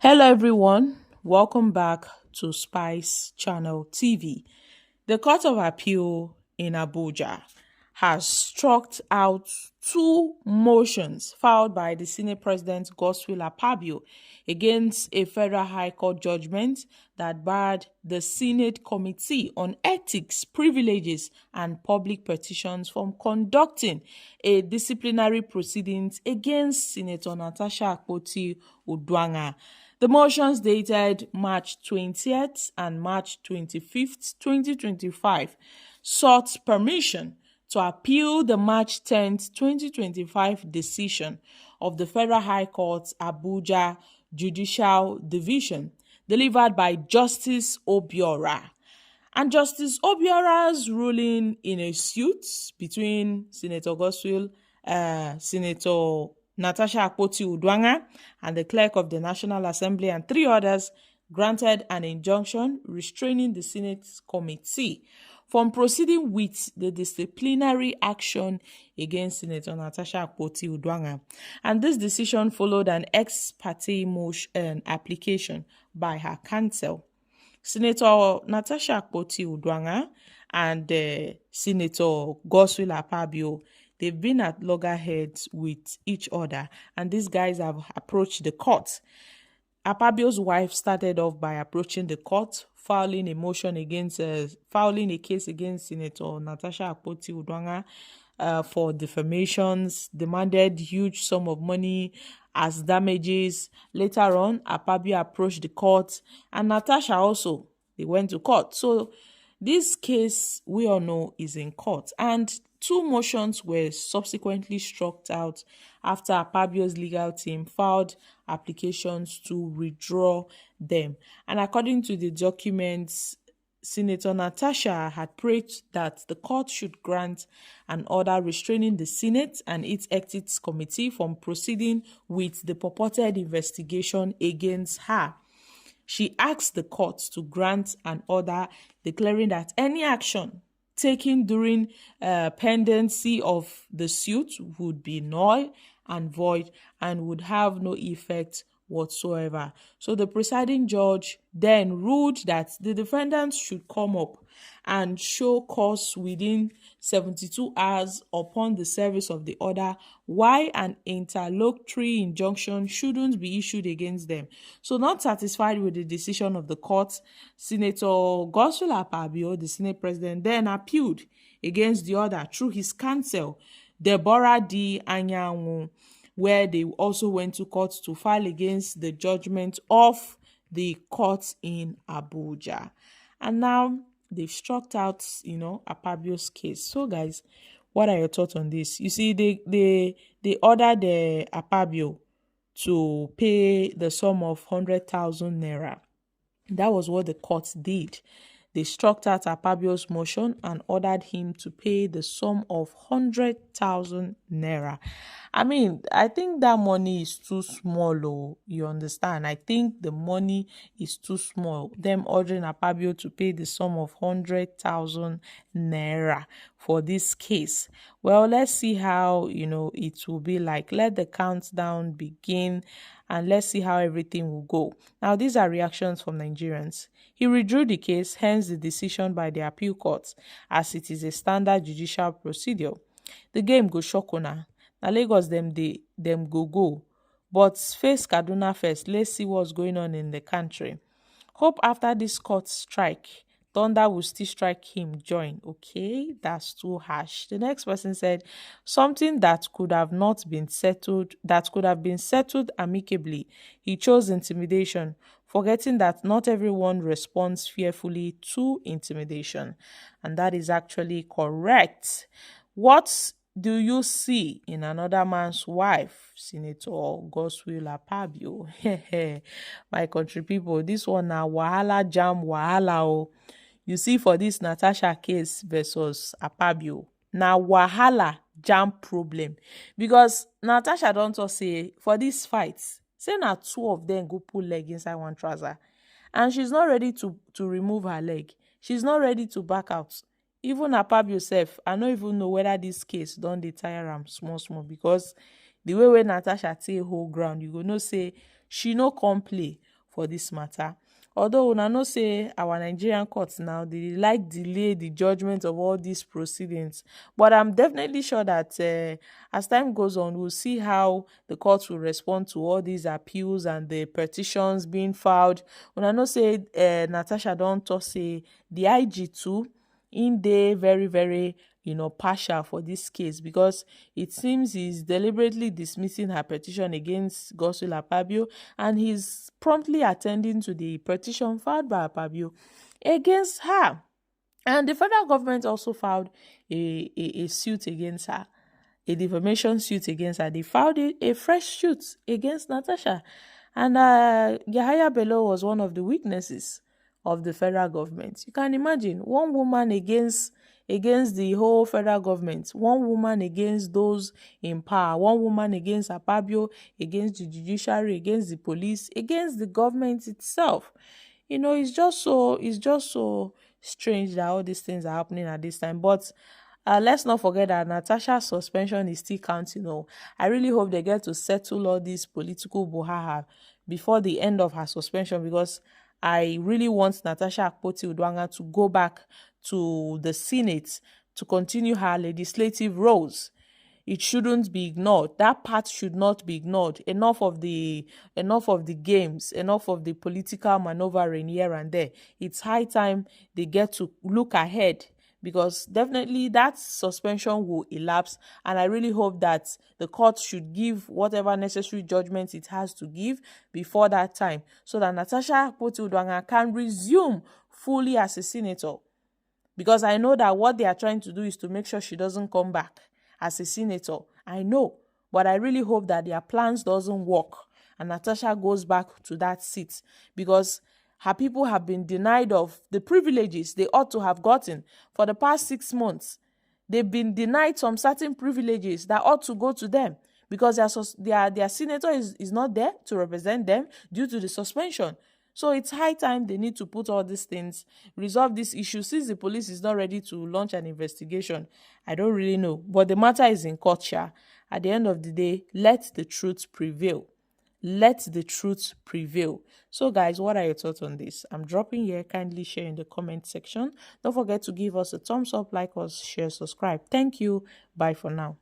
Hello everyone, welcome back to Spice Channel TV. The Court of Appeal in Abuja has struck out two motions filed by the Senate President Godswill Akpabio against a federal high court judgment that barred the Senate Committee on Ethics, Privileges and Public Petitions from conducting a disciplinary proceedings against Senator Natasha Akpoti Udwanga. The motions dated March 20th and March 25th, 2025 sought permission to appeal the March 10th, 2025 decision of the Federal High Court Abuja Judicial Division delivered by Justice Obiora. And Justice Obiora's ruling in a suit between Senator Godswill, Senator Natasha Akpoti Udwanga, and the Clerk of the National Assembly and three others granted an injunction restraining the Senate committee from proceeding with the disciplinary action against Senator Natasha Akpoti Udwanga. And this decision followed an ex parte motion application by her counsel. Senator Natasha Akpoti Udwanga and Senator Godswill Akpabio, they've been at loggerheads with each other, and these guys have approached the court. Akpabio's wife started off by approaching the court, filing a case against Senator Natasha Akpoti Udwanga for defamations, demanded huge sum of money as damages. Later on, Akpabio approached the court, and Natasha also, they went to court. So this case, we all know, is in court, and two motions were subsequently struck out after Akpabio's legal team filed applications to withdraw them. And according to the documents, Senator Natasha had prayed that the court should grant an order restraining the Senate and its ethics committee from proceeding with the purported investigation against her. She asked the court to grant an order declaring that any action taken during pendency of the suit would be null and void and would have no effect whatsoever. So the presiding judge then ruled that the defendants should come up and show cause within 72 hours upon the service of the order why an interlocutory injunction shouldn't be issued against them. So not satisfied with the decision of the court, Senator Godswill Akpabio, the Senate President, then appealed against the order through his counsel, Deborah D. Anyanwu, where they also went to court to file against the judgment of the court in Abuja. And now they've struck out, Akpabio's case. So guys, what are your thoughts on this? You see, they ordered the Akpabio to pay the sum of 100,000 naira. That was what the court did. They struck out Akpabio's motion and ordered him to pay the sum of 100,000 naira. I mean, I think that money is too small, you understand? I think the money is too small. Them ordering Akpabio to pay the sum of 100,000 naira for this case. Well, let's see how, it will be like. Let the countdown begin and let's see how everything will go. Now, these are reactions from Nigerians. He withdrew the case, hence the decision by the appeal court, as it is a standard judicial procedure. The game go shock una. Now Lagos them go. But face Kaduna first. Let's see what's going on in the country. Hope after this court strike, thunder will still strike him, join. Okay, that's too harsh. The next person said, something that could have been settled amicably. He chose intimidation, forgetting that not everyone responds fearfully to intimidation. And that is actually correct. What do you see in another man's wife, Senator Godswill Akpabio? My country people, this one na wahala jam wahala o. You see, for this Natasha case versus Akpabio, na wahala jam problem, because Natasha don't talk say for this fight, say na two of them go pull leg inside one trouser, and she's not ready to remove her leg. She's not ready to back out. Even Akpabio sef, I don't even know whether this case don dey tire am small, because the way Natasha take hold ground, you go know say she no come play. for this matter. Although una know say our Nigerian courts now, they like delay the judgment of all these proceedings, but I'm definitely sure that as time goes on, we'll see how the courts will respond to all these appeals and the petitions being filed. Una know say Natasha don't talk say the IG too, in dey very very partial for this case, because it seems he's deliberately dismissing her petition against Godswill Akpabio, and he's promptly attending to the petition filed by Akpabio against her. And the federal government also filed a suit against her, a defamation suit against her. They filed a fresh suit against Natasha. And Yahaya Bello was one of the witnesses of the federal government. You can imagine one woman against the whole federal government, one woman against those in power, one woman against Akpabio, against the judiciary, against the police, against the government itself. It's just so strange that all these things are happening at this time. But let's not forget that Natasha's suspension is still counting. I really hope they get to settle all these political brouhaha before the end of her suspension, because I really want Natasha Akpoti-Uduaghan to go back to the Senate to continue her legislative roles. It shouldn't be ignored. That part should not be ignored. Enough of the games, enough of the political maneuvering here and there. It's high time they get to look ahead, because definitely that suspension will elapse, and I really hope that the court should give whatever necessary judgment it has to give before that time, so that Natasha Akpoti-Uduaghan can resume fully as a senator. Because I know that what they are trying to do is to make sure she doesn't come back as a senator. I know, but I really hope that their plans doesn't work and Natasha goes back to that seat, because her people have been denied of the privileges they ought to have gotten for the past 6 months. They've been denied some certain privileges that ought to go to them, because their senator is not there to represent them due to the suspension. So it's high time they need to put all these things, resolve this issue. Since the police is not ready to launch an investigation, I don't really know. But the matter is in court. At the end of the day, let the truth prevail. Let the truth prevail. So guys, what are your thoughts on this? I'm dropping here. Kindly share in the comment section. Don't forget to give us a thumbs up, like us, share, subscribe. Thank you. Bye for now.